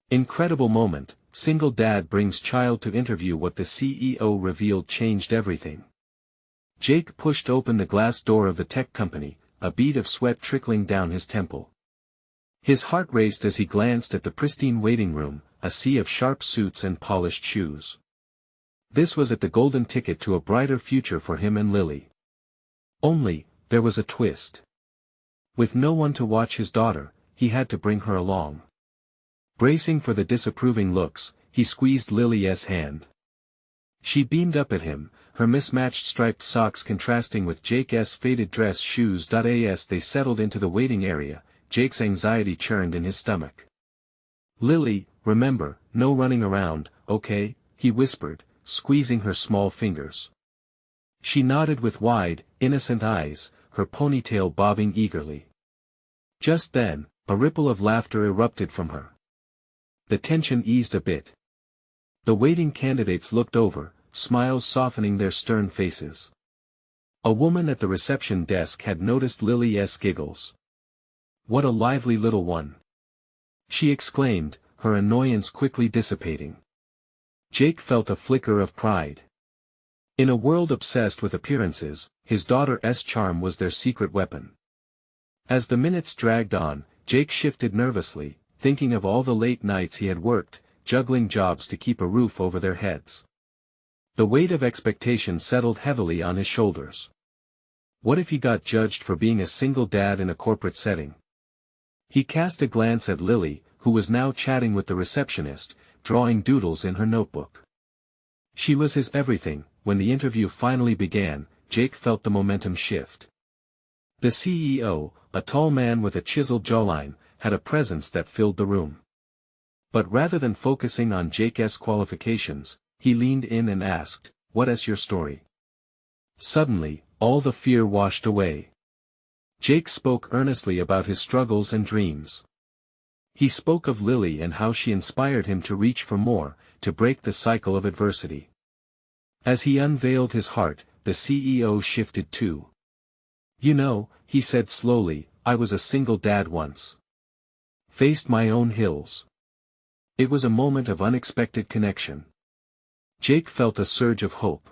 Incredible moment, single dad brings child to interview. What the CEO revealed changed everything. Jake pushed open the glass door of the tech company, a bead of sweat trickling down his temple. His heart raced as he glanced at the pristine waiting room, a sea of sharp suits and polished shoes. This was the golden ticket to a brighter future for him and Lily. Only, there was a twist. With no one to watch his daughter, he had to bring her along. Bracing for the disapproving looks, he squeezed Lily's hand. She beamed up at him, her mismatched striped socks contrasting with Jake's faded dress shoes. As they settled into the waiting area, Jake's anxiety churned in his stomach. "Lily, remember, no running around, okay?" he whispered, squeezing her small fingers. She nodded with wide, innocent eyes, her ponytail bobbing eagerly. Just then, a ripple of laughter erupted from her. The tension eased a bit. The waiting candidates looked over, smiles softening their stern faces. A woman at the reception desk had noticed Lily's giggles. "What a lively little one!" she exclaimed, her annoyance quickly dissipating. Jake felt a flicker of pride. In a world obsessed with appearances, his daughter's charm was their secret weapon. As the minutes dragged on, Jake shifted nervously, thinking of all the late nights he had worked, juggling jobs to keep a roof over their heads. The weight of expectation settled heavily on his shoulders. What if he got judged for being a single dad in a corporate setting? He cast a glance at Lily, who was now chatting with the receptionist, drawing doodles in her notebook. She was his everything. When the interview finally began, Jake felt the momentum shift. The CEO, a tall man with a chiseled jawline, had a presence that filled the room. But rather than focusing on Jake's qualifications, he leaned in and asked, "What is your story?" Suddenly, all the fear washed away. Jake spoke earnestly about his struggles and dreams. He spoke of Lily and how she inspired him to reach for more, to break the cycle of adversity. As he unveiled his heart, the CEO shifted too. "You know," he said slowly, "I was a single dad once. Faced my own hills." It was a moment of unexpected connection. Jake felt a surge of hope.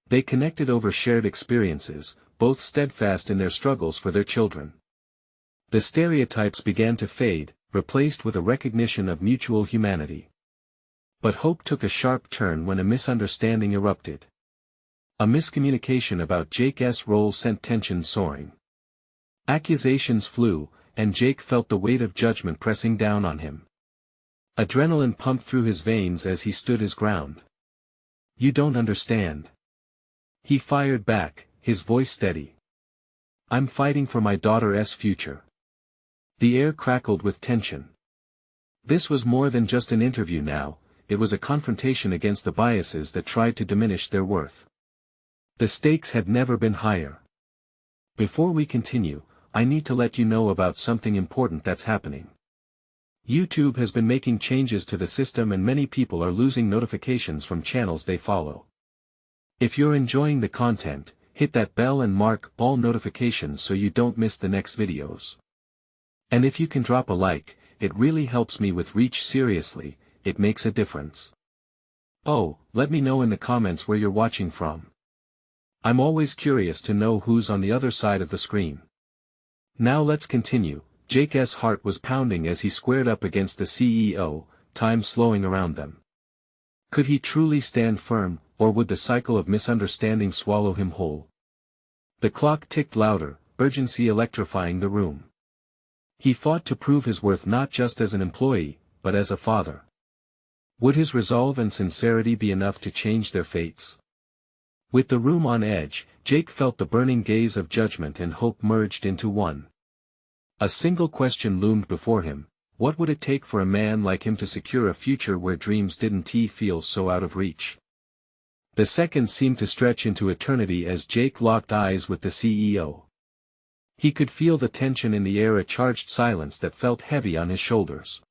They connected over shared experiences, both steadfast in their struggles for their children. The stereotypes began to fade, replaced with a recognition of mutual humanity. But hope took a sharp turn when a misunderstanding erupted. A miscommunication about Jake's role sent tension soaring. Accusations flew, and Jake felt the weight of judgment pressing down on him. Adrenaline pumped through his veins as he stood his ground. "You don't understand," he fired back, his voice steady. "I'm fighting for my daughter's future." The air crackled with tension. This was more than just an interview now, it was a confrontation against the biases that tried to diminish their worth. The stakes had never been higher. "Before we continue, I need to let you know about something important that's happening. YouTube has been making changes to the system and many people are losing notifications from channels they follow. If you're enjoying the content, hit that bell and mark all notifications so you don't miss the next videos. And if you can drop a like, it really helps me with reach. Seriously, it makes a difference. Oh, let me know in the comments where you're watching from. I'm always curious to know who's on the other side of the screen." Now let's continue. Jake's heart was pounding as he squared up against the CEO, time slowing around them. Could he truly stand firm, or would the cycle of misunderstanding swallow him whole? The clock ticked louder, urgency electrifying the room. He fought to prove his worth not just as an employee, but as a father. Would his resolve and sincerity be enough to change their fates? With the room on edge, Jake felt the burning gaze of judgment and hope merged into one. A single question loomed before him: what would it take for a man like him to secure a future where dreams didn't feel so out of reach? The seconds seemed to stretch into eternity as Jake locked eyes with the CEO. He could feel the tension in the air, a charged silence that felt heavy on his shoulders.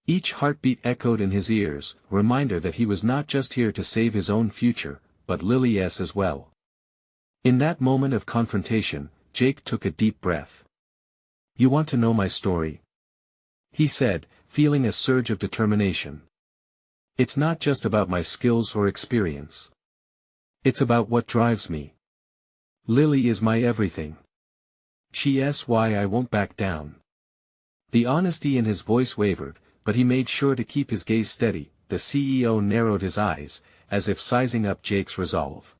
Each heartbeat echoed in his ears, a reminder that he was not just here to save his own future, but Lily's as well. In that moment of confrontation, Jake took a deep breath. "You want to know my story?" he said, feeling a surge of determination. It's not just about my skills or experience. It's about what drives me. Lily is my everything. She asks why I won't back down. The honesty in his voice wavered, but he made sure to keep his gaze steady. The CEO narrowed his eyes, as if sizing up Jake's resolve.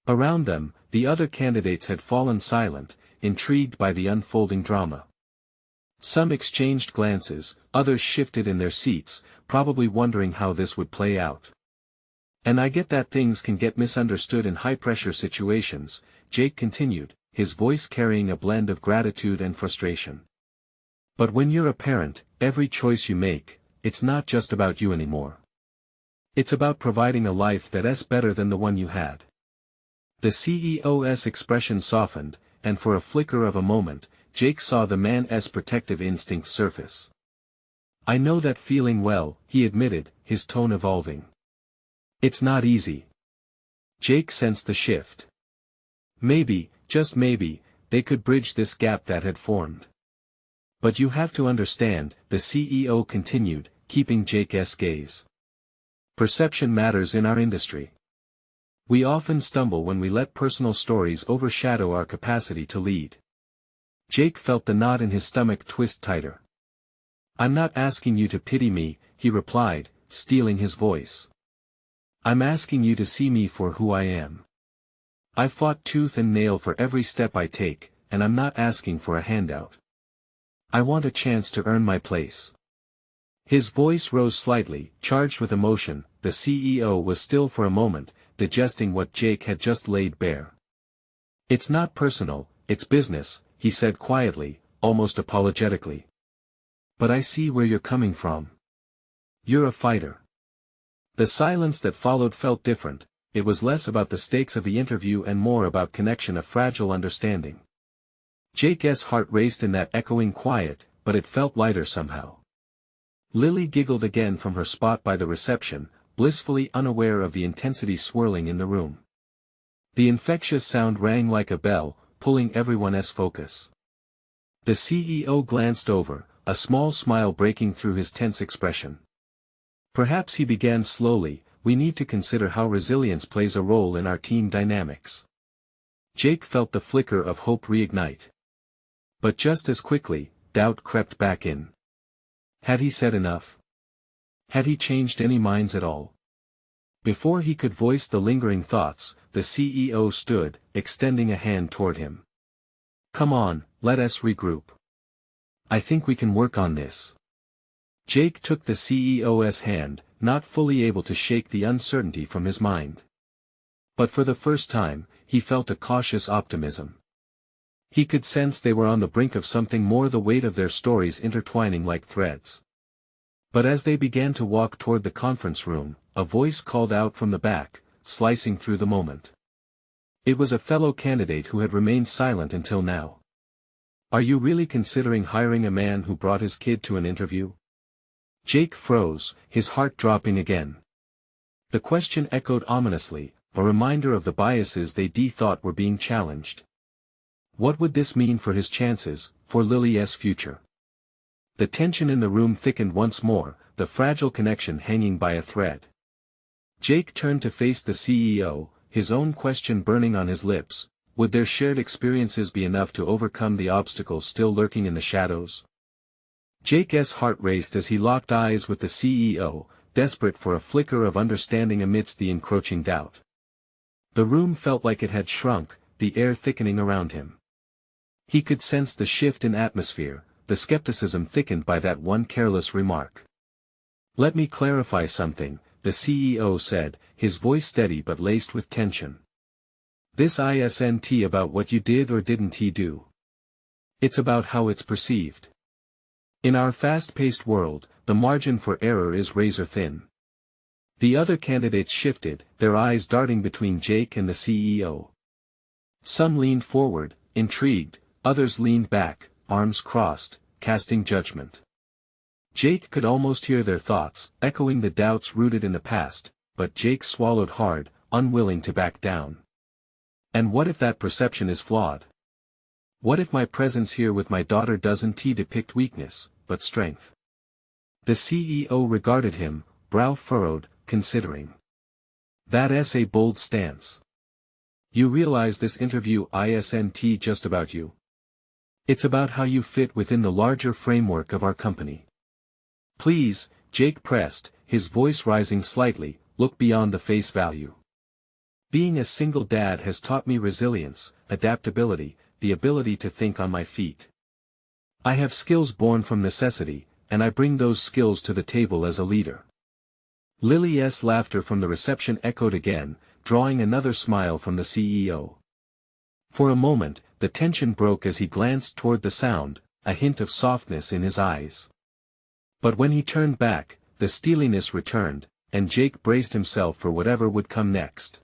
Around them, the other candidates had fallen silent, intrigued by the unfolding drama. Some exchanged glances, others shifted in their seats, probably wondering how this would play out. And I get that things can get misunderstood in high-pressure situations, Jake continued, his voice carrying a blend of gratitude and frustration. But when you're a parent, every choice you make, it's not just about you anymore. It's about providing a life that's better than the one you had. The CEO's expression softened, and for a flicker of a moment, Jake saw the man's protective instincts surface. I know that feeling well, he admitted, his tone evolving. It's not easy. Jake sensed the shift. Maybe, just maybe, they could bridge this gap that had formed. But you have to understand, the CEO continued, keeping Jake's gaze. Perception matters in our industry. We often stumble when we let personal stories overshadow our capacity to lead. Jake felt the knot in his stomach twist tighter. I'm not asking you to pity me, he replied, steeling his voice. I'm asking you to see me for who I am. I've fought tooth and nail for every step I take, and I'm not asking for a handout. I want a chance to earn my place. His voice rose slightly, charged with emotion. The CEO was still for a moment, digesting what Jake had just laid bare. It's not personal, it's business, he said quietly, almost apologetically. But I see where you're coming from. You're a fighter. The silence that followed felt different. It was less about the stakes of the interview and more about connection, a fragile understanding. Jake's heart raced in that echoing quiet, but it felt lighter somehow. Lily giggled again from her spot by the reception, blissfully unaware of the intensity swirling in the room. The infectious sound rang like a bell, pulling everyone's focus. The CEO glanced over, a small smile breaking through his tense expression. Perhaps he began slowly, we need to consider how resilience plays a role in our team dynamics. Jake felt the flicker of hope reignite. But just as quickly, doubt crept back in. Had he said enough? Had he changed any minds at all? Before he could voice the lingering thoughts, the CEO stood, extending a hand toward him. Come on, let us regroup. I think we can work on this. Jake took the CEO's hand, not fully able to shake the uncertainty from his mind. But for the first time, he felt a cautious optimism. He could sense they were on the brink of something more, the weight of their stories intertwining like threads. But as they began to walk toward the conference room, a voice called out from the back, slicing through the moment. It was a fellow candidate who had remained silent until now. Are you really considering hiring a man who brought his kid to an interview? Jake froze, his heart dropping again. The question echoed ominously, a reminder of the biases they thought were being challenged. What would this mean for his chances, for Lily's future? The tension in the room thickened once more, the fragile connection hanging by a thread. Jake turned to face the CEO, his own question burning on his lips. Would their shared experiences be enough to overcome the obstacles still lurking in the shadows? Jake's heart raced as he locked eyes with the CEO, desperate for a flicker of understanding amidst the encroaching doubt. The room felt like it had shrunk, the air thickening around him. He could sense the shift in atmosphere, the skepticism thickened by that one careless remark. Let me clarify something, the CEO said, his voice steady but laced with tension. This isn't about what you did or didn't do. It's about how it's perceived. In our fast-paced world, the margin for error is razor thin. The other candidates shifted, their eyes darting between Jake and the CEO. Some leaned forward, intrigued, others leaned back, arms crossed, casting judgment. Jake could almost hear their thoughts, echoing the doubts rooted in the past, but Jake swallowed hard, unwilling to back down. And what if that perception is flawed? What if my presence here with my daughter doesn't depict weakness, but strength? The CEO regarded him, brow furrowed, considering. That's a bold stance. You realize this interview isn't just about you. It's about how you fit within the larger framework of our company. Please, Jake pressed, his voice rising slightly, look beyond the face value. Being a single dad has taught me resilience, adaptability, the ability to think on my feet. I have skills born from necessity, and I bring those skills to the table as a leader. Lily's laughter from the reception echoed again, drawing another smile from the CEO. For a moment, the tension broke as he glanced toward the sound, a hint of softness in his eyes. But when he turned back, the steeliness returned, and Jake braced himself for whatever would come next.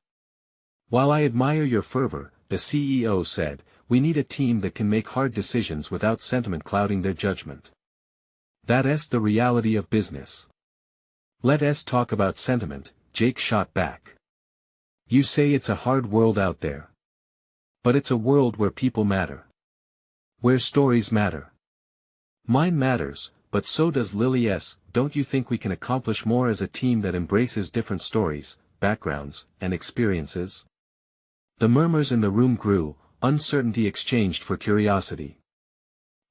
While I admire your fervor, the CEO said, we need a team that can make hard decisions without sentiment clouding their judgment. That's the reality of business. Let's talk about sentiment, Jake shot back. You say it's a hard world out there. But it's a world where people matter. Where stories matter. Mine matters, but so does Lily's. Don't you think we can accomplish more as a team that embraces different stories, backgrounds, and experiences? The murmurs in the room grew, uncertainty exchanged for curiosity.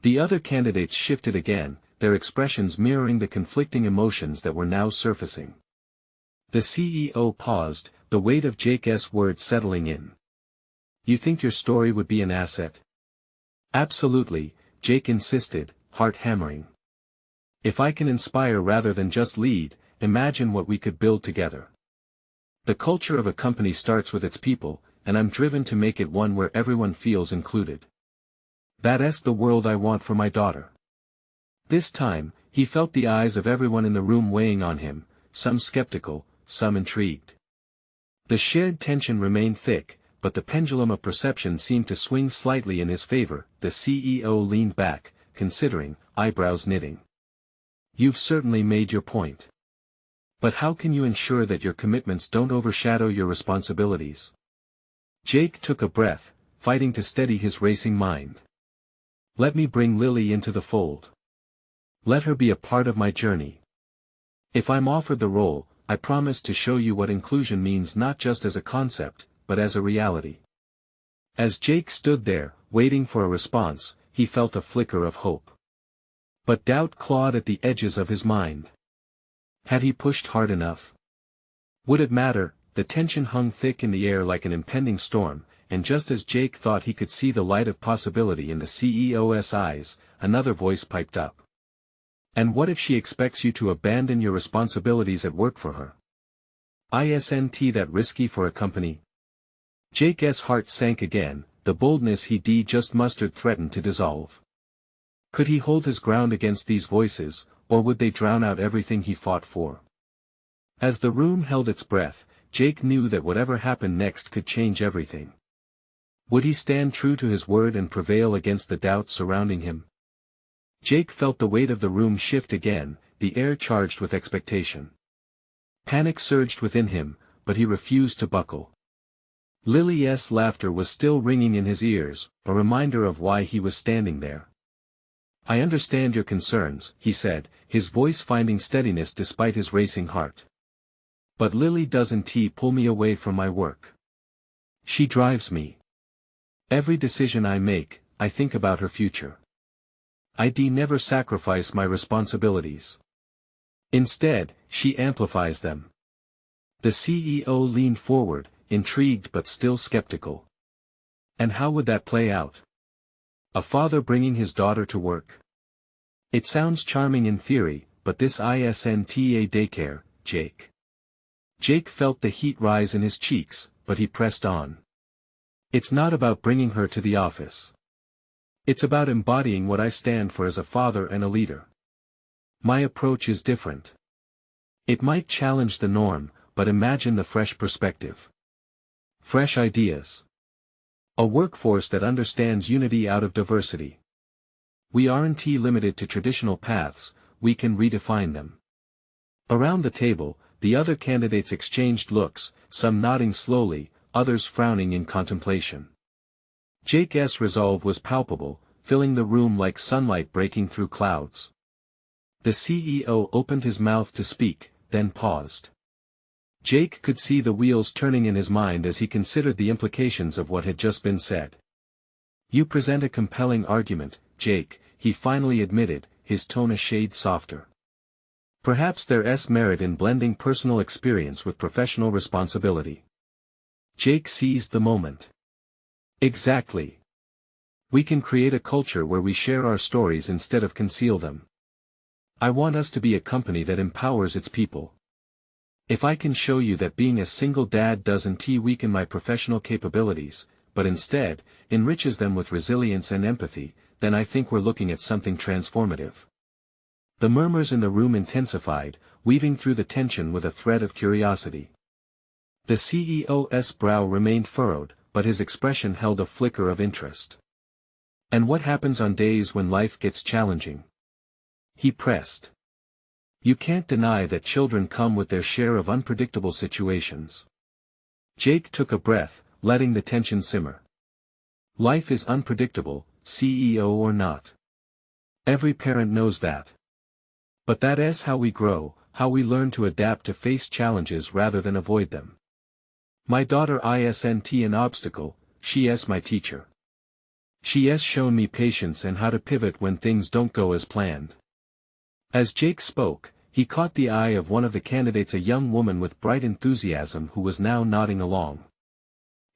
The other candidates shifted again, their expressions mirroring the conflicting emotions that were now surfacing. The CEO paused, the weight of Jake's words settling in. You think your story would be an asset? Absolutely, Jake insisted, heart hammering. If I can inspire rather than just lead, imagine what we could build together. The culture of a company starts with its people, and I'm driven to make it one where everyone feels included. That's the world I want for my daughter. This time, he felt the eyes of everyone in the room weighing on him, some skeptical, some intrigued. The shared tension remained thick, but the pendulum of perception seemed to swing slightly in his favor. The CEO leaned back, considering, eyebrows knitting. You've certainly made your point. But how can you ensure that your commitments don't overshadow your responsibilities? Jake took a breath, fighting to steady his racing mind. Let me bring Lily into the fold. Let her be a part of my journey. If I'm offered the role, I promise to show you what inclusion means not just as a concept, but as a reality. As Jake stood there, waiting for a response, he felt a flicker of hope. But doubt clawed at the edges of his mind. Had he pushed hard enough? Would it matter? The tension hung thick in the air like an impending storm, and just as Jake thought he could see the light of possibility in the CEO's eyes, another voice piped up. And what if she expects you to abandon your responsibilities at work for her? Isn't that risky for a company? Jake's heart sank again, the boldness he'd just mustered threatened to dissolve. Could he hold his ground against these voices, or would they drown out everything he fought for? As the room held its breath, Jake knew that whatever happened next could change everything. Would he stand true to his word and prevail against the doubts surrounding him? Jake felt the weight of the room shift again, the air charged with expectation. Panic surged within him, but he refused to buckle. Lily's laughter was still ringing in his ears, a reminder of why he was standing there. I understand your concerns, he said, his voice finding steadiness despite his racing heart. But Lily doesn't pull me away from my work. She drives me. Every decision I make, I think about her future. I'd never sacrifice my responsibilities. Instead, she amplifies them. The CEO leaned forward, intrigued but still skeptical. And how would that play out? A father bringing his daughter to work? It sounds charming in theory, but this isn't a daycare, Jake. Jake felt the heat rise in his cheeks, but he pressed on. It's not about bringing her to the office. It's about embodying what I stand for as a father and a leader. My approach is different. It might challenge the norm, but imagine the fresh perspective. Fresh ideas. A workforce that understands unity out of diversity. We aren't limited to traditional paths, we can redefine them. Around the table, the other candidates exchanged looks, some nodding slowly, others frowning in contemplation. Jake's resolve was palpable, filling the room like sunlight breaking through clouds. The CEO opened his mouth to speak, then paused. Jake could see the wheels turning in his mind as he considered the implications of what had just been said. "You present a compelling argument, Jake," he finally admitted, his tone a shade softer. "Perhaps there's merit in blending personal experience with professional responsibility." Jake seized the moment. "Exactly. We can create a culture where we share our stories instead of conceal them. I want us to be a company that empowers its people. If I can show you that being a single dad doesn't weaken my professional capabilities, but instead, enriches them with resilience and empathy, then I think we're looking at something transformative." The murmurs in the room intensified, weaving through the tension with a thread of curiosity. The CEO's brow remained furrowed, but his expression held a flicker of interest. "And what happens on days when life gets challenging?" he pressed. "You can't deny that children come with their share of unpredictable situations." Jake took a breath, letting the tension simmer. "Life is unpredictable, CEO or not. Every parent knows that. But that is how we grow, how we learn to adapt to face challenges rather than avoid them. My daughter isn't an obstacle, she is my teacher. She has shown me patience and how to pivot when things don't go as planned." As Jake spoke, he caught the eye of one of the candidates, a young woman with bright enthusiasm who was now nodding along.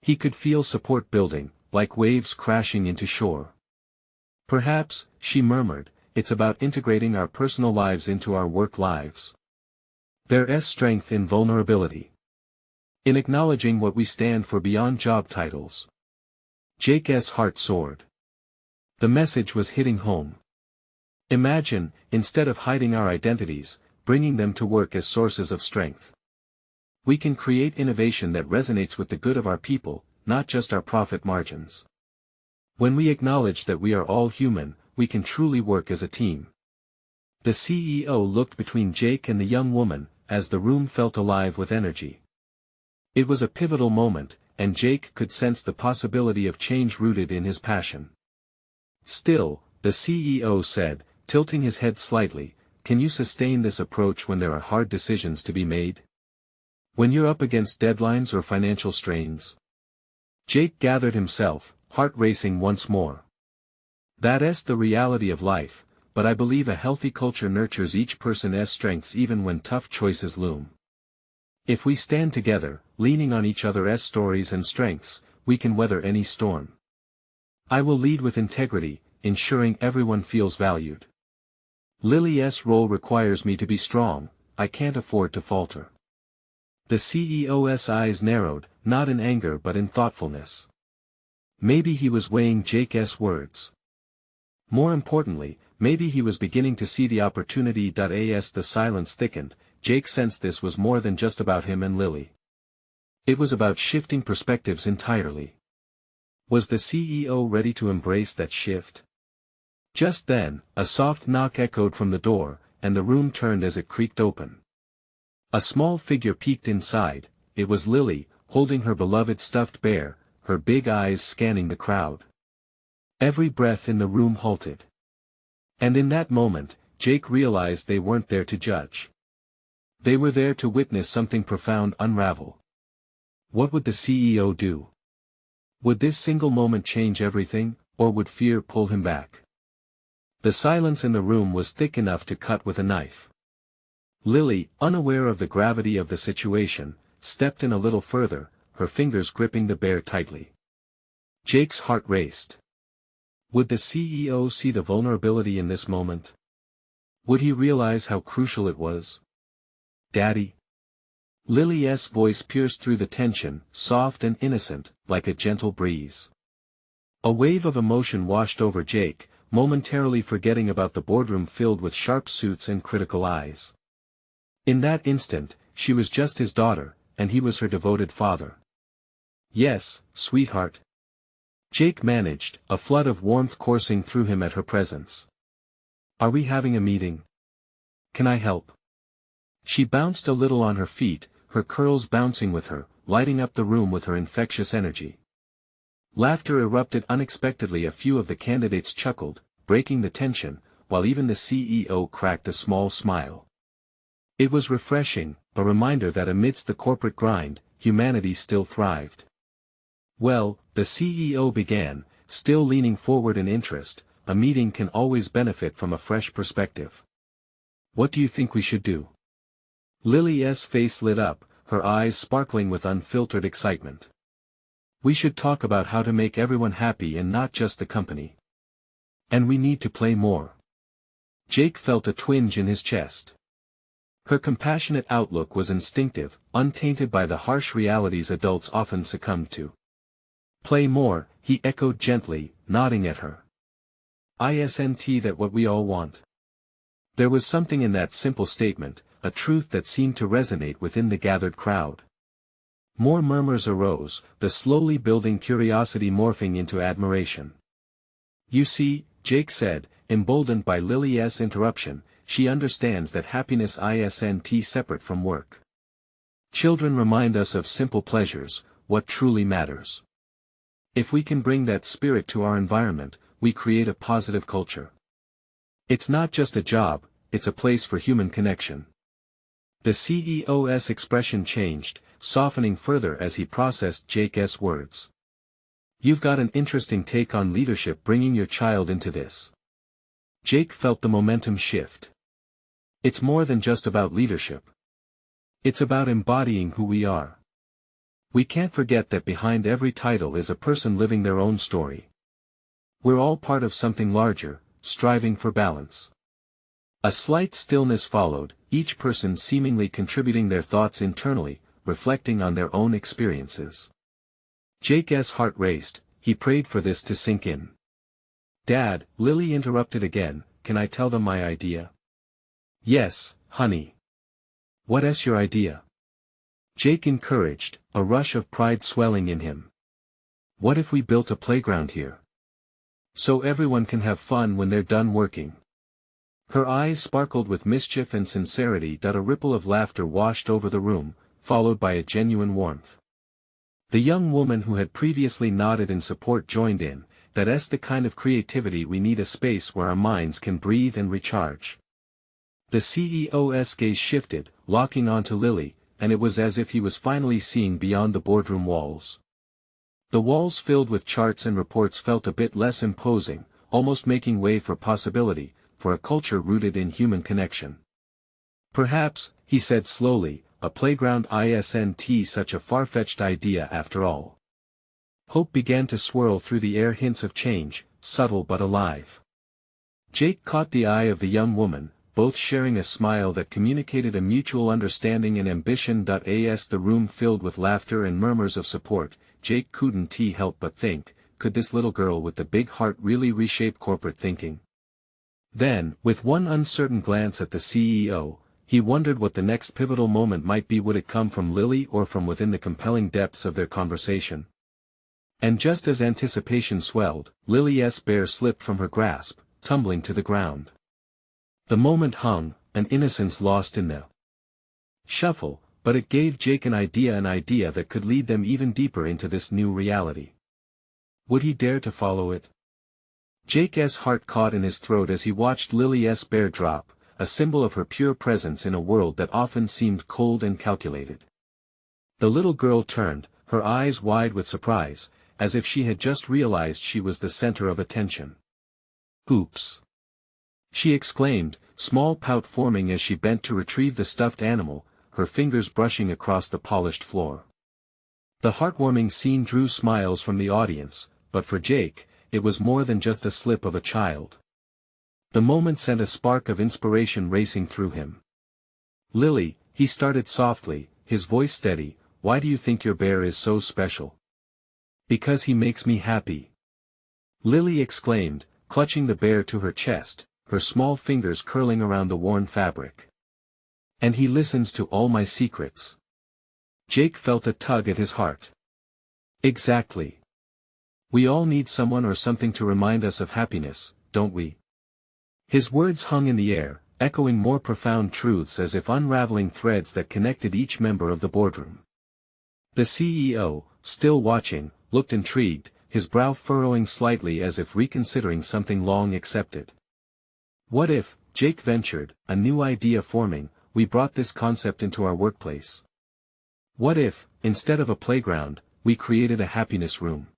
He could feel support building, like waves crashing into shore. "Perhaps," she murmured, "it's about integrating our personal lives into our work lives. There's strength in vulnerability. In acknowledging what we stand for beyond job titles." Jake's heart soared. The message was hitting home. Imagine, instead of hiding our identities, bringing them to work as sources of strength. We can create innovation that resonates with the good of our people, not just our profit margins. When we acknowledge that we are all human, we can truly work as a team. The CEO looked between Jake and the young woman, as the room felt alive with energy. It was a pivotal moment, and Jake could sense the possibility of change rooted in his passion. "Still," the CEO said, tilting his head slightly, "can you sustain this approach when there are hard decisions to be made? When you're up against deadlines or financial strains?" Jake gathered himself, heart racing once more. "That's the reality of life, but I believe a healthy culture nurtures each person's strengths even when tough choices loom. If we stand together, leaning on each other's stories and strengths, we can weather any storm. I will lead with integrity, ensuring everyone feels valued. Lily's role requires me to be strong, I can't afford to falter." The CEO's eyes narrowed, not in anger but in thoughtfulness. Maybe he was weighing Jake's words. More importantly, maybe he was beginning to see the opportunity. As the silence thickened, Jake sensed this was more than just about him and Lily. It was about shifting perspectives entirely. Was the CEO ready to embrace that shift? Just then, a soft knock echoed from the door, and the room turned as it creaked open. A small figure peeked inside. It was Lily, holding her beloved stuffed bear, her big eyes scanning the crowd. Every breath in the room halted. And in that moment, Jake realized they weren't there to judge. They were there to witness something profound unravel. What would the CEO do? Would this single moment change everything, or would fear pull him back? The silence in the room was thick enough to cut with a knife. Lily, unaware of the gravity of the situation, stepped in a little further, her fingers gripping the bear tightly. Jake's heart raced. Would the CEO see the vulnerability in this moment? Would he realize how crucial it was? "Daddy?" Lily's voice pierced through the tension, soft and innocent, like a gentle breeze. A wave of emotion washed over Jake, momentarily forgetting about the boardroom filled with sharp suits and critical eyes. In that instant, she was just his daughter, and he was her devoted father. "Yes, sweetheart." Jake managed, a flood of warmth coursing through him at her presence. "Are we having a meeting? Can I help?" She bounced a little on her feet, her curls bouncing with her, lighting up the room with her infectious energy. Laughter erupted unexpectedly. A few of the candidates chuckled, breaking the tension, while even the CEO cracked a small smile. It was refreshing, a reminder that amidst the corporate grind, humanity still thrived. "Well," the CEO began, still leaning forward in interest, "a meeting can always benefit from a fresh perspective. What do you think we should do?" Lily's face lit up, her eyes sparkling with unfiltered excitement. "We should talk about how to make everyone happy and not just the company. And we need to play more." Jake felt a twinge in his chest. Her compassionate outlook was instinctive, untainted by the harsh realities adults often succumb to. "Play more," he echoed gently, nodding at her. "Isn't that what we all want?" There was something in that simple statement, a truth that seemed to resonate within the gathered crowd. More murmurs arose, the slowly building curiosity morphing into admiration. "You see," Jake said, emboldened by Lily's interruption, "she understands that happiness isn't separate from work. Children remind us of simple pleasures, what truly matters. If we can bring that spirit to our environment, we create a positive culture. It's not just a job, it's a place for human connection." The CEO's expression changed, softening further as he processed Jake's words. "You've got an interesting take on leadership, bringing your child into this." Jake felt the momentum shift. "It's more than just about leadership. It's about embodying who we are. We can't forget that behind every title is a person living their own story. We're all part of something larger, striving for balance." A slight stillness followed, each person seemingly contributing their thoughts internally, reflecting on their own experiences. Jake's heart raced, he prayed for this to sink in. "Dad," Lily interrupted again, "can I tell them my idea?" "Yes, honey. What's your idea?" Jake encouraged, a rush of pride swelling in him. "What if we built a playground here? So everyone can have fun when they're done working." Her eyes sparkled with mischief and sincerity. A ripple of laughter washed over the room, followed by a genuine warmth. The young woman who had previously nodded in support joined in. "That's the kind of creativity we need, a space where our minds can breathe and recharge." The CEO's gaze shifted, locking onto Lily, and it was as if he was finally seeing beyond the boardroom walls. The walls filled with charts and reports felt a bit less imposing, almost making way for possibility, for a culture rooted in human connection. "Perhaps," he said slowly, "a playground isn't such a far-fetched idea after all." Hope began to swirl through the air, hints of change, subtle but alive. Jake caught the eye of the young woman, both sharing a smile that communicated a mutual understanding and ambition. As the room filled with laughter and murmurs of support, Jake couldn't help but think, could this little girl with the big heart really reshape corporate thinking? Then, with one uncertain glance at the CEO, he wondered what the next pivotal moment might be. Would it come from Lily or from within the compelling depths of their conversation? And just as anticipation swelled, Lily's bear slipped from her grasp, tumbling to the ground. The moment hung, an innocence lost in the shuffle, but it gave Jake an idea that could lead them even deeper into this new reality. Would he dare to follow it? Jake's heart caught in his throat as he watched Lily's bear drop, a symbol of her pure presence in a world that often seemed cold and calculated. The little girl turned, her eyes wide with surprise, as if she had just realized she was the center of attention. "Oops!" she exclaimed, small pout forming as she bent to retrieve the stuffed animal, her fingers brushing across the polished floor. The heartwarming scene drew smiles from the audience, but for Jake, it was more than just a slip of a child. The moment sent a spark of inspiration racing through him. "Lily," he started softly, his voice steady, "why do you think your bear is so special?" "Because he makes me happy," Lily exclaimed, clutching the bear to her chest, her small fingers curling around the worn fabric. "And he listens to all my secrets." Jake felt a tug at his heart. Exactly. We all need someone or something to remind us of happiness, don't we? His words hung in the air, echoing more profound truths as if unraveling threads that connected each member of the boardroom. The CEO, still watching, looked intrigued, his brow furrowing slightly as if reconsidering something long accepted. What if, Jake ventured, a new idea forming, we brought this concept into our workplace? What if, instead of a playground, we created a happiness room?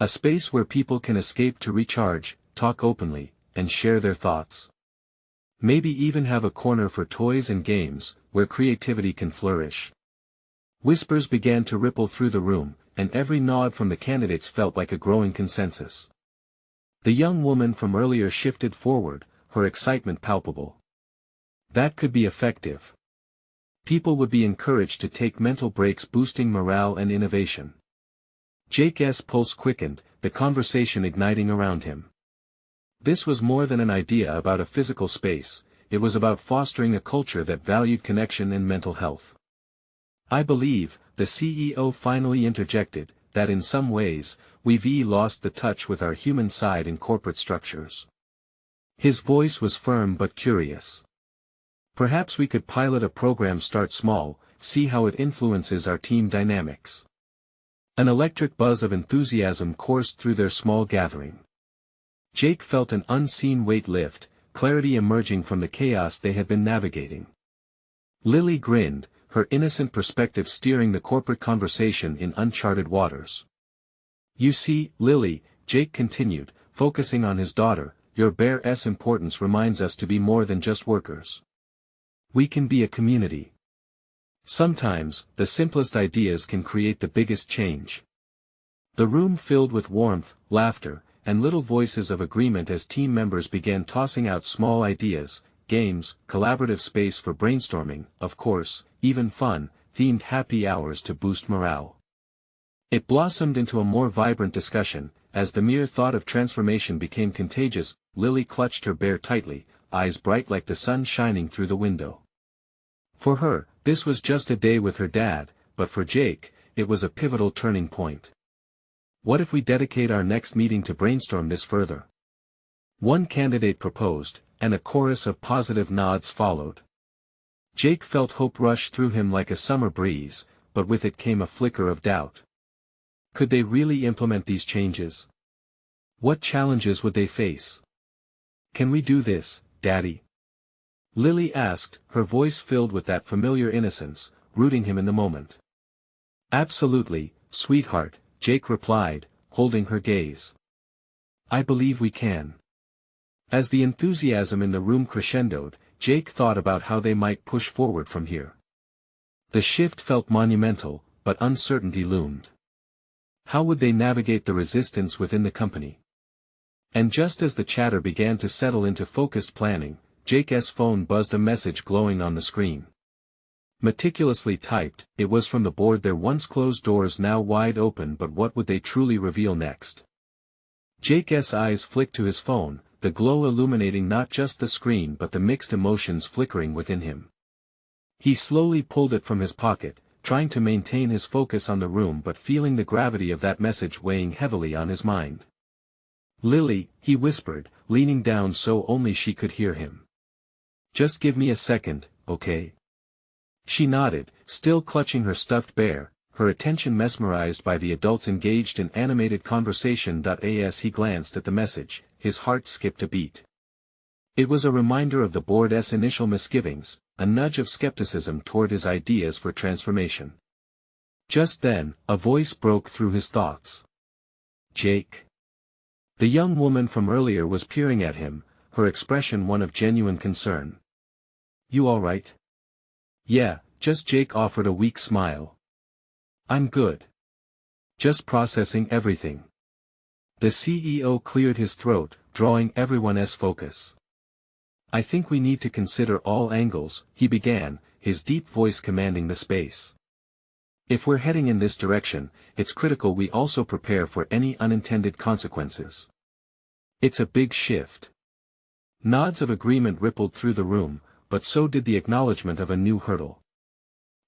A space where people can escape to recharge, talk openly, and share their thoughts. Maybe even have a corner for toys and games, where creativity can flourish. Whispers began to ripple through the room, and every nod from the candidates felt like a growing consensus. The young woman from earlier shifted forward, her excitement palpable. That could be effective. People would be encouraged to take mental breaks, boosting morale and innovation. Jake's pulse quickened, the conversation igniting around him. This was more than an idea about a physical space, it was about fostering a culture that valued connection and mental health. I believe, the CEO finally interjected, that in some ways, we've lost the touch with our human side in corporate structures. His voice was firm but curious. Perhaps we could pilot a program, start small, see how it influences our team dynamics. An electric buzz of enthusiasm coursed through their small gathering. Jake felt an unseen weight lift, clarity emerging from the chaos they had been navigating. Lily grinned, her innocent perspective steering the corporate conversation in uncharted waters. You see, Lily, Jake continued, focusing on his daughter, your bear's importance reminds us to be more than just workers. We can be a community. Sometimes, the simplest ideas can create the biggest change. The room filled with warmth, laughter, and little voices of agreement as team members began tossing out small ideas, games, collaborative space for brainstorming, of course, even fun, themed happy hours to boost morale. It blossomed into a more vibrant discussion, as the mere thought of transformation became contagious. Lily clutched her bear tightly, eyes bright like the sun shining through the window. For her, this was just a day with her dad, but for Jake, it was a pivotal turning point. What if we dedicate our next meeting to brainstorm this further? One candidate proposed, and a chorus of positive nods followed. Jake felt hope rush through him like a summer breeze, but with it came a flicker of doubt. Could they really implement these changes? What challenges would they face? Can we do this, Daddy? Lily asked, her voice filled with that familiar innocence, rooting him in the moment. Absolutely, sweetheart, Jake replied, holding her gaze. I believe we can. As the enthusiasm in the room crescendoed, Jake thought about how they might push forward from here. The shift felt monumental, but uncertainty loomed. How would they navigate the resistance within the company? And just as the chatter began to settle into focused planning, Jake's phone buzzed, a message glowing on the screen. Meticulously typed, it was from the board, their once closed doors now wide open, but what would they truly reveal next? Jake's eyes flicked to his phone, the glow illuminating not just the screen but the mixed emotions flickering within him. He slowly pulled it from his pocket, trying to maintain his focus on the room but feeling the gravity of that message weighing heavily on his mind. Lily, he whispered, leaning down so only she could hear him. Just give me a second, okay? She nodded, still clutching her stuffed bear, her attention mesmerized by the adults engaged in animated conversation. As he glanced at the message, his heart skipped a beat. It was a reminder of the board's initial misgivings, a nudge of skepticism toward his ideas for transformation. Just then, a voice broke through his thoughts. Jake. The young woman from earlier was peering at him, her expression one of genuine concern. You all right? Yeah, just Jake offered a weak smile. I'm good. Just processing everything. The CEO cleared his throat, drawing everyone's focus. I think we need to consider all angles, he began, his deep voice commanding the space. If we're heading in this direction, it's critical we also prepare for any unintended consequences. It's a big shift. Nods of agreement rippled through the room, but so did the acknowledgement of a new hurdle.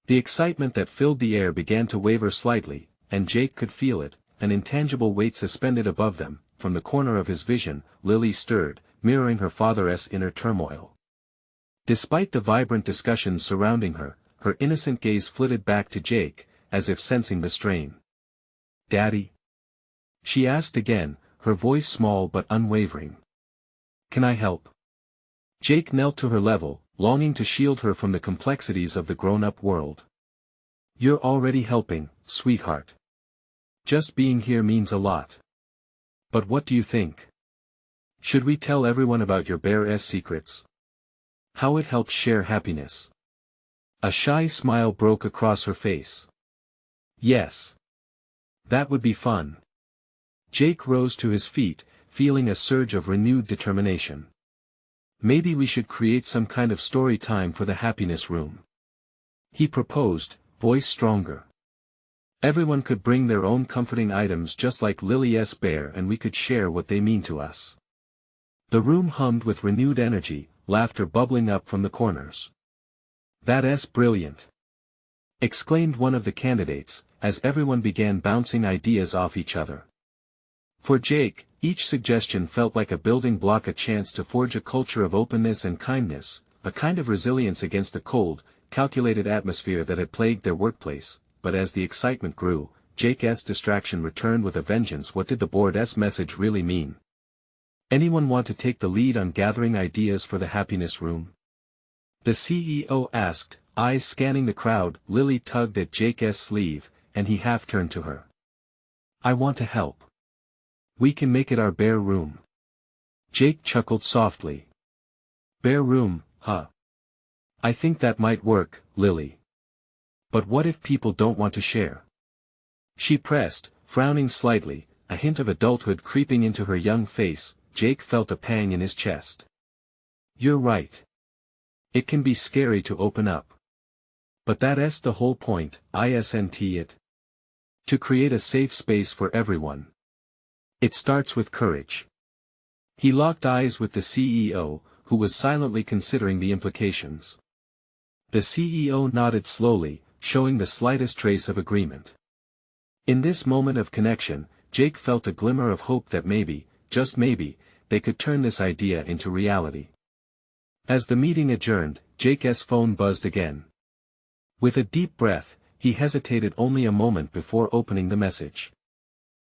The excitement that filled the air began to waver slightly, and Jake could feel it, an intangible weight suspended above them. From the corner of his vision, Lily stirred, mirroring her father's inner turmoil. Despite the vibrant discussions surrounding her, her innocent gaze flitted back to Jake, as if sensing the strain. Daddy? She asked again, her voice small but unwavering. Can I help? Jake knelt to her level, longing to shield her from the complexities of the grown-up world. You're already helping, sweetheart. Just being here means a lot. But what do you think? Should we tell everyone about your bear's secrets? How it helps share happiness? A shy smile broke across her face. Yes. That would be fun. Jake rose to his feet, feeling a surge of renewed determination. Maybe we should create some kind of story time for the happiness room. He proposed, voice stronger. Everyone could bring their own comforting items just like Lily's bear, and we could share what they mean to us. The room hummed with renewed energy, laughter bubbling up from the corners. That's brilliant! Exclaimed one of the candidates, as everyone began bouncing ideas off each other. For Jake, each suggestion felt like a building block, a chance to forge a culture of openness and kindness, a kind of resilience against the cold, calculated atmosphere that had plagued their workplace. But as the excitement grew, Jake's distraction returned with a vengeance. What did the board's message really mean? Anyone want to take the lead on gathering ideas for the happiness room? The CEO asked, eyes scanning the crowd. Lily tugged at Jake's sleeve, and he half turned to her. I want to help. We can make it our bear room. Jake chuckled softly. Bear room, huh? I think that might work, Lily. But what if people don't want to share? She pressed, frowning slightly, a hint of adulthood creeping into her young face. Jake felt a pang in his chest. You're right. It can be scary to open up. But that's the whole point, isn't it? To create a safe space for everyone. It starts with courage. He locked eyes with the CEO, who was silently considering the implications. The CEO nodded slowly, showing the slightest trace of agreement. In this moment of connection, Jake felt a glimmer of hope that maybe, just maybe, they could turn this idea into reality. As the meeting adjourned, Jake's phone buzzed again. With a deep breath, he hesitated only a moment before opening the message.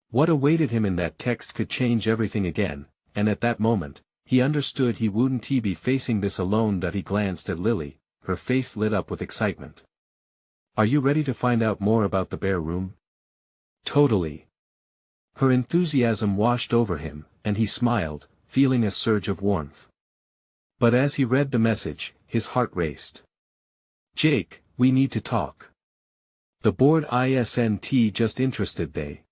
What awaited him in that text could change everything again, and at that moment, he understood he wouldn't be facing this alone. He glanced at Lily, her face lit up with excitement. Are you ready to find out more about the bear room? Totally. Her enthusiasm washed over him, and he smiled, feeling a surge of warmth. But as he read the message, his heart raced. Jake, we need to talk. The board isn't just interested, they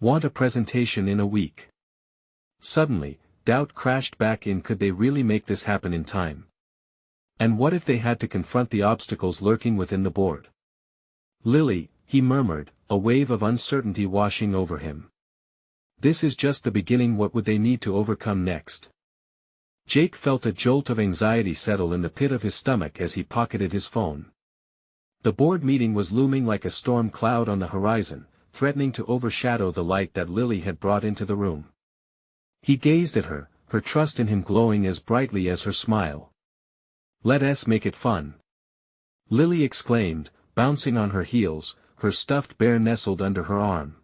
want a presentation in a week. Suddenly, doubt crashed back in. Could they really make this happen in time? And what if they had to confront the obstacles lurking within the board? Lily, he murmured, a wave of uncertainty washing over him. This is just the beginning. What would they need to overcome next? Jake felt a jolt of anxiety settle in the pit of his stomach as he pocketed his phone. The board meeting was looming like a storm cloud on the horizon, threatening to overshadow the light that Lily had brought into the room. He gazed at her, her trust in him glowing as brightly as her smile. Let's make it fun. Lily exclaimed, bouncing on her heels, her stuffed bear nestled under her arm.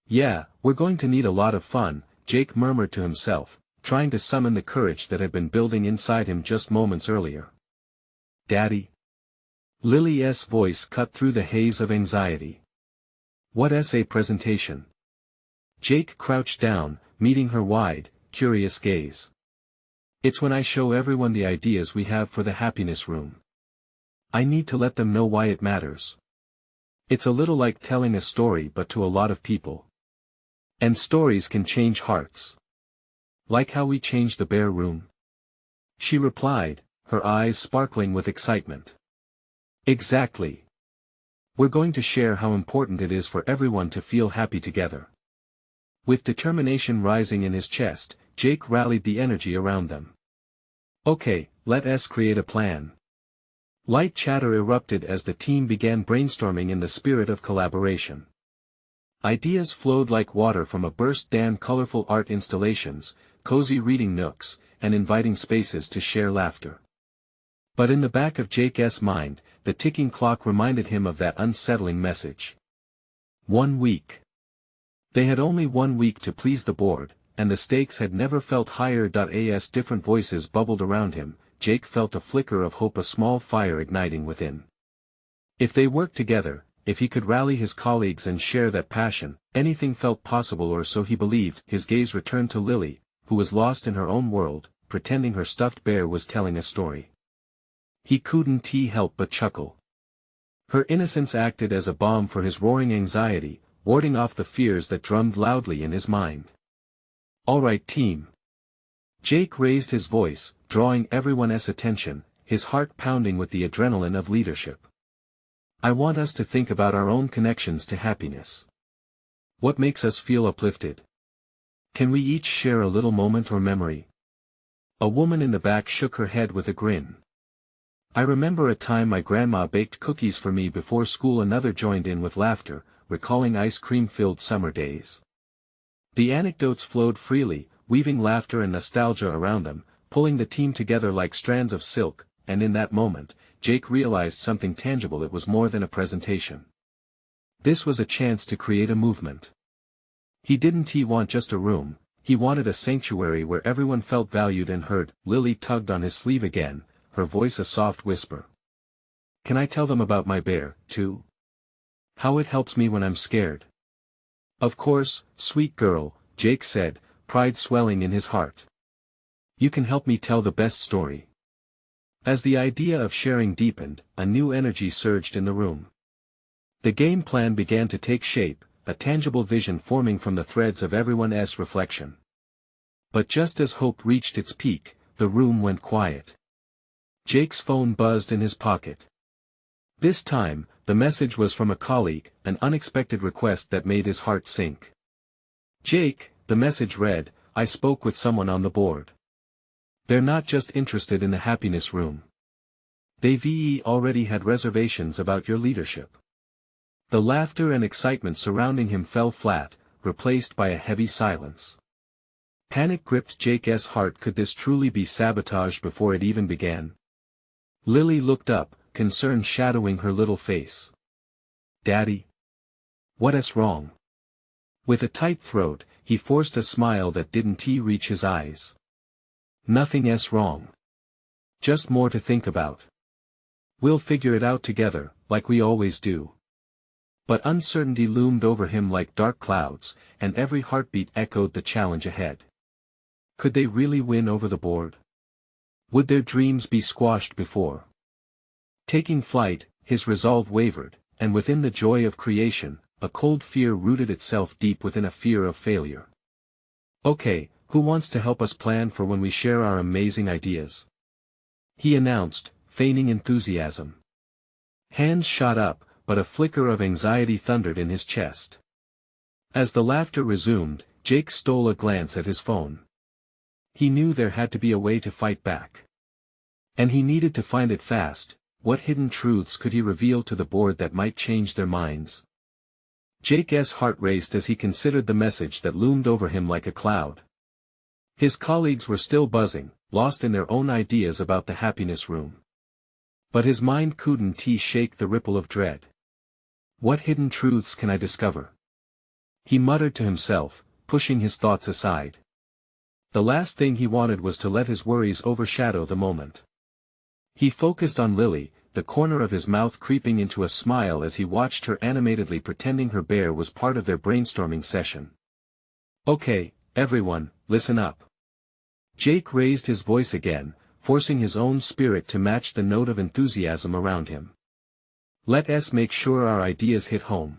Yeah, we're going to need a lot of fun, Jake murmured to himself, trying to summon the courage that had been building inside him just moments earlier. Daddy? Lily's voice cut through the haze of anxiety. What's a presentation? Jake crouched down, meeting her wide, curious gaze. It's when I show everyone the ideas we have for the happiness room. I need to let them know why it matters. It's a little like telling a story, but to a lot of people. And stories can change hearts. Like how we changed the bear room. She replied, her eyes sparkling with excitement. Exactly. We're going to share how important it is for everyone to feel happy together. With determination rising in his chest, Jake rallied the energy around them. Okay, let's create a plan. Light chatter erupted as the team began brainstorming in the spirit of collaboration. Ideas flowed like water from a burst. Colorful art installations, cozy reading nooks, and inviting spaces to share laughter. But in the back of Jake's mind, the ticking clock reminded him of that unsettling message. 1 week. They had only 1 week to please the board, and the stakes had never felt higher. As different voices bubbled around him, Jake felt a flicker of hope, a small fire igniting within. If they worked together, if he could rally his colleagues and share that passion, anything felt possible, or so he believed. His gaze returned to Lily, who was lost in her own world, pretending her stuffed bear was telling a story. He couldn't help but chuckle. Her innocence acted as a balm for his roaring anxiety, warding off the fears that drummed loudly in his mind. "All right, team." Jake raised his voice, drawing everyone's attention, his heart pounding with the adrenaline of leadership. "I want us to think about our own connections to happiness. What makes us feel uplifted? Can we each share a little moment or memory?" A woman in the back shook her head with a grin. "I remember a time my grandma baked cookies for me before school." Another joined in with laughter, recalling ice cream-filled summer days. The anecdotes flowed freely, weaving laughter and nostalgia around them, pulling the team together like strands of silk, and in that moment, Jake realized something tangible. It was more than a presentation. This was a chance to create a movement. He didn't want just a room, he wanted a sanctuary where everyone felt valued and heard. Lily tugged on his sleeve again, her voice a soft whisper. "Can I tell them about my bear, too? How it helps me when I'm scared?" "Of course, sweet girl," Jake said, pride swelling in his heart. "You can help me tell the best story." As the idea of sharing deepened, a new energy surged in the room. The game plan began to take shape, a tangible vision forming from the threads of everyone's reflection. But just as hope reached its peak, the room went quiet. Jake's phone buzzed in his pocket. This time, the message was from a colleague, an unexpected request that made his heart sink. "Jake," the message read, "I spoke with someone on the board. They're not just interested in the happiness room. They've already had reservations about your leadership." The laughter and excitement surrounding him fell flat, replaced by a heavy silence. Panic gripped Jake's heart. Could this truly be sabotage before it even began? Lily looked up, concern shadowing her little face. "Daddy? What's wrong?" With a tight throat, he forced a smile that didn't reach his eyes. "Nothing's wrong. Just more to think about. We'll figure it out together, like we always do." But uncertainty loomed over him like dark clouds, and every heartbeat echoed the challenge ahead. Could they really win over the board? Would their dreams be squashed before taking flight? His resolve wavered, and within the joy of creation, a cold fear rooted itself deep within, a fear of failure. "Okay, who wants to help us plan for when we share our amazing ideas?" he announced, feigning enthusiasm. Hands shot up, but a flicker of anxiety thundered in his chest. As the laughter resumed, Jake stole a glance at his phone. He knew there had to be a way to fight back. And he needed to find it fast. What hidden truths could he reveal to the board that might change their minds? Jake's heart raced as he considered the message that loomed over him like a cloud. His colleagues were still buzzing, lost in their own ideas about the happiness room. But his mind couldn't shake the ripple of dread. "What hidden truths can I discover?" he muttered to himself, pushing his thoughts aside. The last thing he wanted was to let his worries overshadow the moment. He focused on Lily, the corner of his mouth creeping into a smile as he watched her animatedly pretending her bear was part of their brainstorming session. "Okay, everyone, listen up." Jake raised his voice again, forcing his own spirit to match the note of enthusiasm around him. "Let's make sure our ideas hit home.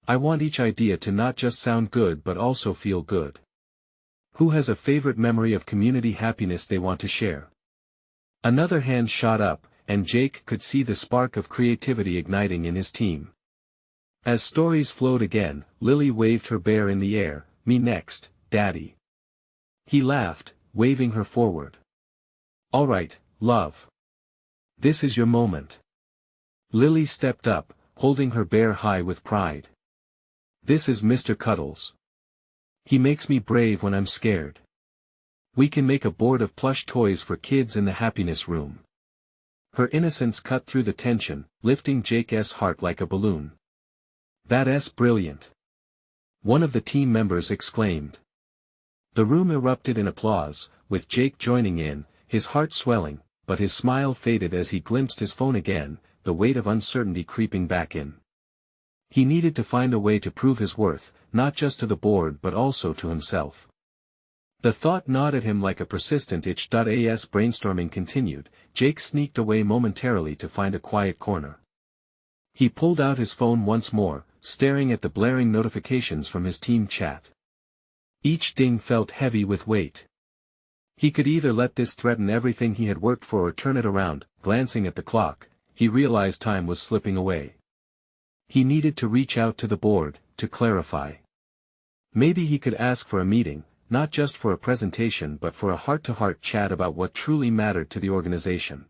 I want each idea to not just sound good but also feel good. Who has a favorite memory of community happiness they want to share?" Another hand shot up, and Jake could see the spark of creativity igniting in his team. As stories flowed again, Lily waved her bear in the air. "Me next, Daddy." He laughed, waving her forward. "All right, love. This is your moment." Lily stepped up, holding her bear high with pride. "This is Mr. Cuddles. He makes me brave when I'm scared. We can make a board of plush toys for kids in the happiness room." Her innocence cut through the tension, lifting Jake's heart like a balloon. "That's brilliant!" one of the team members exclaimed. The room erupted in applause, with Jake joining in, his heart swelling, but his smile faded as he glimpsed his phone again, the weight of uncertainty creeping back in. He needed to find a way to prove his worth, not just to the board but also to himself. The thought gnawed at him like a persistent itch. As brainstorming continued, Jake sneaked away momentarily to find a quiet corner. He pulled out his phone once more, staring at the blaring notifications from his team chat. Each ding felt heavy with weight. He could either let this threaten everything he had worked for or turn it around. Glancing at the clock, he realized time was slipping away. He needed to reach out to the board, to clarify. Maybe he could ask for a meeting, not just for a presentation but for a heart-to-heart chat about what truly mattered to the organization.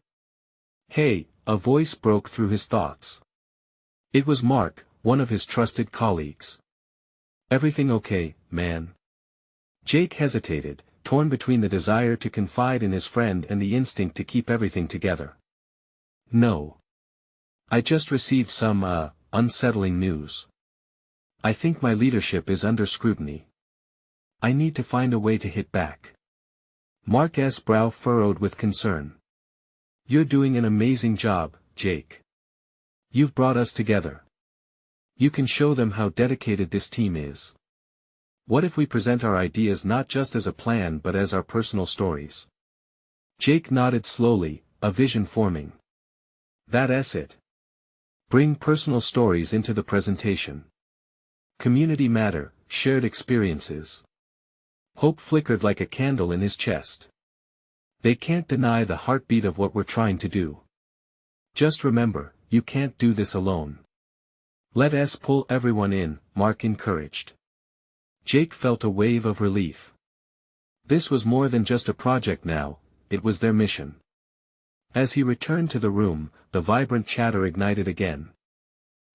"Hey," a voice broke through his thoughts. It was Mark, one of his trusted colleagues. "Everything okay, man?" Jake hesitated, torn between the desire to confide in his friend and the instinct to keep everything together. "No. I just received some, unsettling news. I think my leadership is under scrutiny. I need to find a way to hit back." Mark's brow furrowed with concern. "You're doing an amazing job, Jake. You've brought us together. You can show them how dedicated this team is. What if we present our ideas not just as a plan but as our personal stories?" Jake nodded slowly, a vision forming. "That's it. Bring personal stories into the presentation. Community matter, shared experiences." Hope flickered like a candle in his chest. "They can't deny the heartbeat of what we're trying to do. Just remember, you can't do this alone. Let us pull everyone in," Mark encouraged. Jake felt a wave of relief. This was more than just a project now, it was their mission. As he returned to the room, the vibrant chatter ignited again.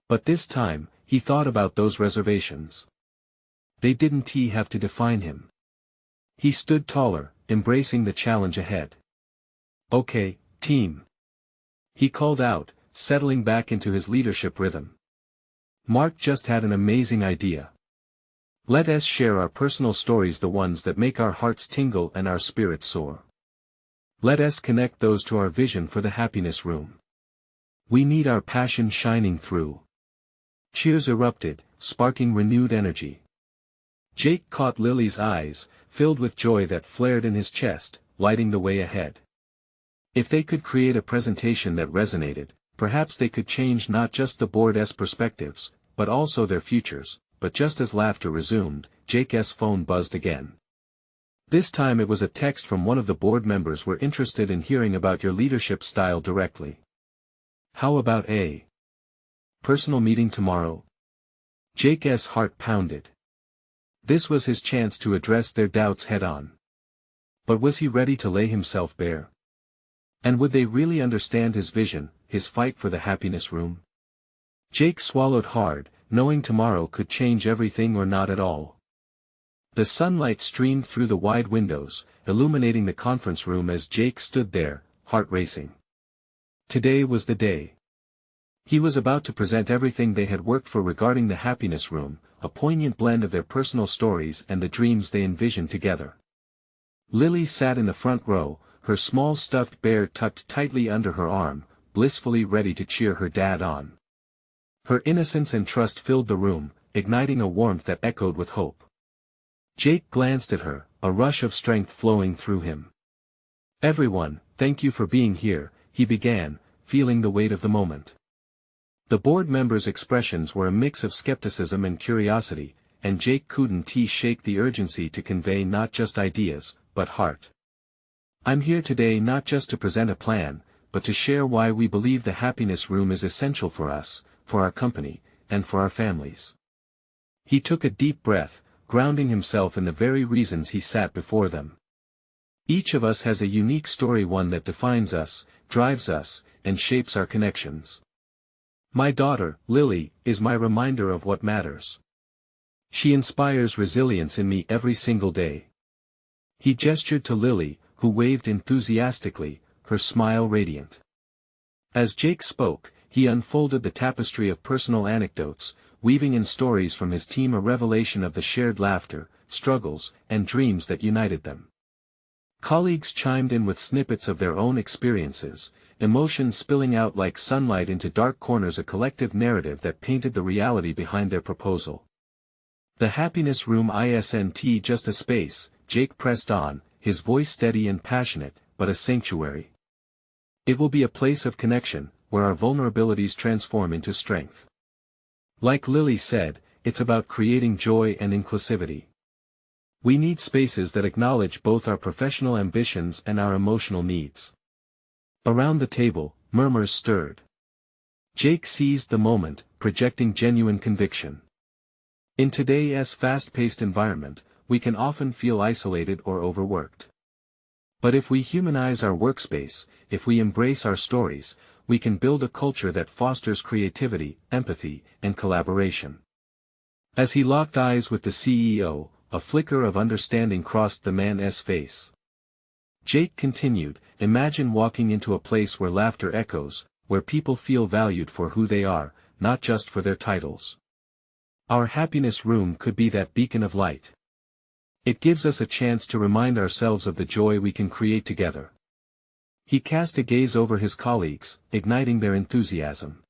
But this time, he thought about those reservations. They didn't have to define him. He stood taller, embracing the challenge ahead. "Okay, team." He called out, settling back into his leadership rhythm. "Mark just had an amazing idea. Let us share our personal stories, the ones that make our hearts tingle and our spirits soar. Let us connect those to our vision for the happiness room. We need our passion shining through." Cheers erupted, sparking renewed energy. Jake caught Lily's eyes, filled with joy that flared in his chest, lighting the way ahead. If they could create a presentation that resonated, perhaps they could change not just the board's perspectives, but also their futures. But just as laughter resumed, Jake's phone buzzed again. This time it was a text from one of the board members. "We're interested in hearing about your leadership style directly. How about a personal meeting tomorrow?" Jake's heart pounded. This was his chance to address their doubts head-on. But was he ready to lay himself bare? And would they really understand his vision, his fight for the happiness room? Jake swallowed hard, knowing tomorrow could change everything or not at all. The sunlight streamed through the wide windows, illuminating the conference room as Jake stood there, heart racing. Today was the day. He was about to present everything they had worked for regarding the happiness room, a poignant blend of their personal stories and the dreams they envisioned together. Lily sat in the front row, her small stuffed bear tucked tightly under her arm, blissfully ready to cheer her dad on. Her innocence and trust filled the room, igniting a warmth that echoed with hope. Jake glanced at her, a rush of strength flowing through him. "Everyone, thank you for being here," he began, feeling the weight of the moment. The board members' expressions were a mix of skepticism and curiosity, and Jake couldn't shake the urgency to convey not just ideas, but heart. "I'm here today not just to present a plan, but to share why we believe the happiness room is essential for us, for our company, and for our families." He took a deep breath, grounding himself in the very reasons he sat before them. Each of us has a unique story, one that defines us, drives us, and shapes our connections. My daughter, Lily, is my reminder of what matters. She inspires resilience in me every single day. He gestured to Lily, who waved enthusiastically, her smile radiant. As Jake spoke, he unfolded the tapestry of personal anecdotes, weaving in stories from his team a revelation of the shared laughter, struggles, and dreams that united them. Colleagues chimed in with snippets of their own experiences, emotions spilling out like sunlight into dark corners, a collective narrative that painted the reality behind their proposal. The happiness room isn't just a space, Jake pressed on, his voice steady and passionate, but a sanctuary. It will be a place of connection, where our vulnerabilities transform into strength. Like Lily said, it's about creating joy and inclusivity. We need spaces that acknowledge both our professional ambitions and our emotional needs. Around the table, murmurs stirred. Jake seized the moment, projecting genuine conviction. In today's fast-paced environment, we can often feel isolated or overworked. But if we humanize our workspace, if we embrace our stories, we can build a culture that fosters creativity, empathy, and collaboration. As he locked eyes with the CEO, a flicker of understanding crossed the man's face. Jake continued, imagine walking into a place where laughter echoes, where people feel valued for who they are, not just for their titles. Our happiness room could be that beacon of light. It gives us a chance to remind ourselves of the joy we can create together. He cast a gaze over his colleagues, igniting their enthusiasm.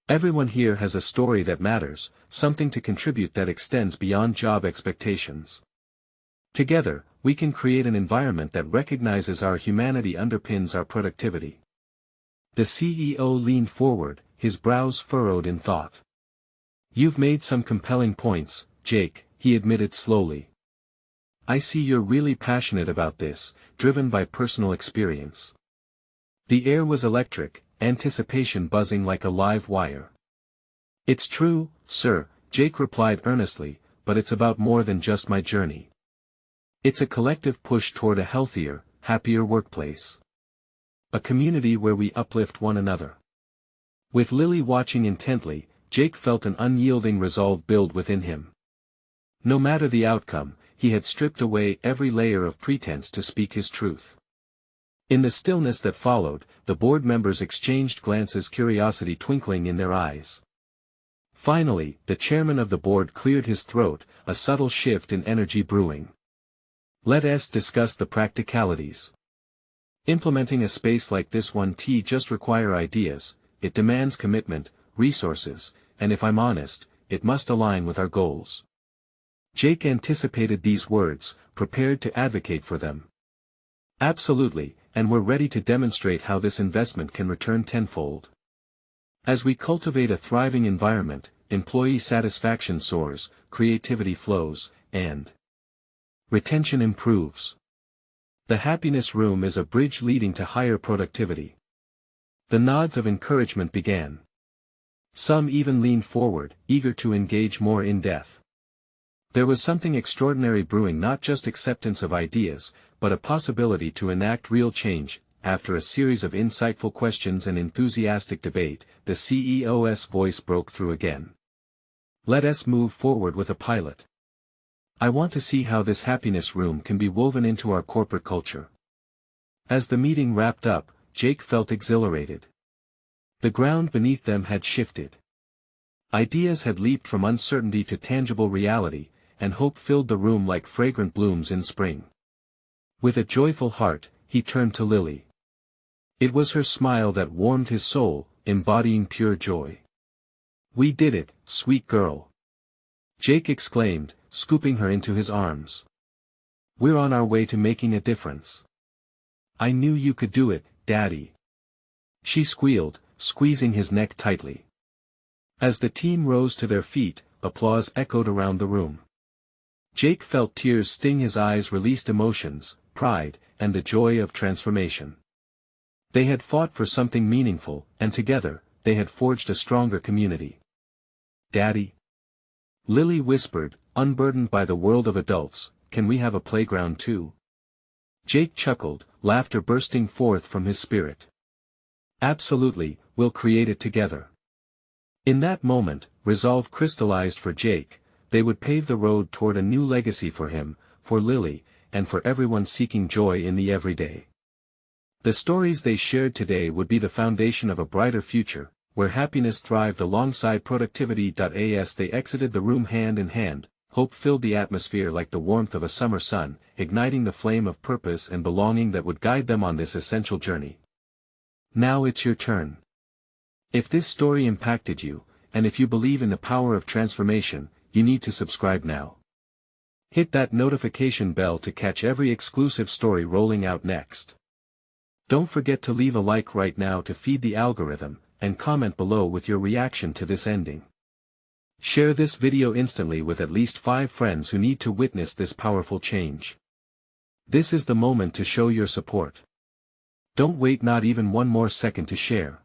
Everyone here has a story that matters, something to contribute that extends beyond job expectations. Together, we can create an environment that recognizes our humanity underpins our productivity. The CEO leaned forward, his brows furrowed in thought. You've made some compelling points, Jake, he admitted slowly. I see you're really passionate about this, driven by personal experience. The air was electric, anticipation buzzing like a live wire. It's true, sir, Jake replied earnestly, but it's about more than just my journey. It's a collective push toward a healthier, happier workplace. A community where we uplift one another. With Lily watching intently, Jake felt an unyielding resolve build within him. No matter the outcome, he had stripped away every layer of pretense to speak his truth. In the stillness that followed, the board members exchanged glances, curiosity twinkling in their eyes. Finally, the chairman of the board cleared his throat, a subtle shift in energy brewing. Let's discuss the practicalities. Implementing a space like this won't just require ideas, it demands commitment, resources, and if I'm honest, it must align with our goals. Jake anticipated these words, prepared to advocate for them. Absolutely, and we're ready to demonstrate how this investment can return tenfold. As we cultivate a thriving environment, employee satisfaction soars, creativity flows, and retention improves. The happiness room is a bridge leading to higher productivity. The nods of encouragement began. Some even leaned forward, eager to engage more in depth. There was something extraordinary brewing, not just acceptance of ideas, but a possibility to enact real change. After a series of insightful questions and enthusiastic debate, the CEO's voice broke through again. Let us move forward with a pilot. I want to see how this happiness room can be woven into our corporate culture. As the meeting wrapped up, Jake felt exhilarated. The ground beneath them had shifted. Ideas had leaped from uncertainty to tangible reality, and hope filled the room like fragrant blooms in spring. With a joyful heart, he turned to Lily. It was her smile that warmed his soul, embodying pure joy. We did it, sweet girl. Jake exclaimed, scooping her into his arms. We're on our way to making a difference. I knew you could do it, Daddy. She squealed, squeezing his neck tightly. As the team rose to their feet, applause echoed around the room. Jake felt tears sting his eyes, released emotions, pride, and the joy of transformation. They had fought for something meaningful, and together, they had forged a stronger community. Daddy? Lily whispered, unburdened by the world of adults, can we have a playground too? Jake chuckled, laughter bursting forth from his spirit. Absolutely, we'll create it together. In that moment, resolve crystallized for Jake. They would pave the road toward a new legacy for him, for Lily, and for everyone seeking joy in the everyday. The stories they shared today would be the foundation of a brighter future, where happiness thrived alongside productivity. As they exited the room hand in hand, hope filled the atmosphere like the warmth of a summer sun, igniting the flame of purpose and belonging that would guide them on this essential journey. Now it's your turn. If this story impacted you, and if you believe in the power of transformation, you need to subscribe now. Hit that notification bell to catch every exclusive story rolling out next. Don't forget to leave a like right now to feed the algorithm, and comment below with your reaction to this ending. Share this video instantly with at least 5 friends who need to witness this powerful change. This is the moment to show your support. Don't wait not even one more second to share.